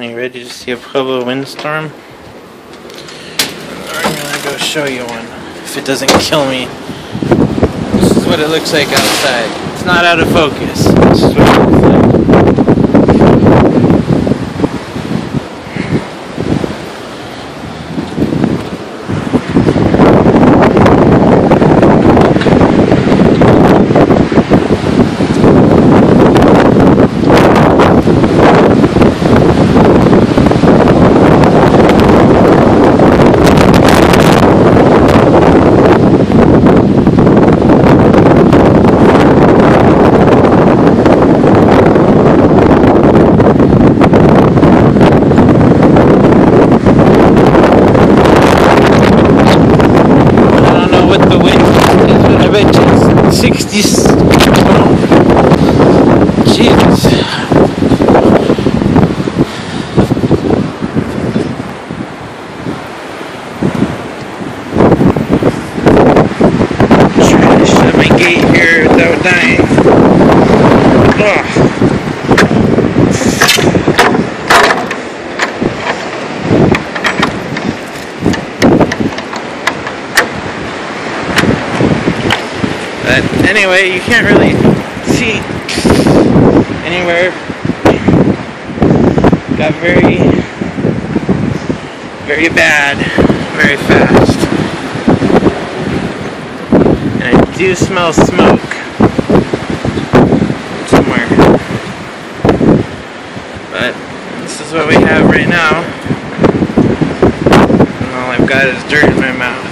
finally ready to see a Pueblo windstorm. I'm gonna go show you one, if it doesn't kill me. This is what it looks like outside. It's not out of focus. This is what it looks like. I bet you it's 60s. Jesus. Trying to shut my gate here without dying. Ugh. But anyway, you can't really see anywhere. Got very, very bad, very fast. And I do smell smoke somewhere. But this is what we have right now. And all I've got is dirt in my mouth.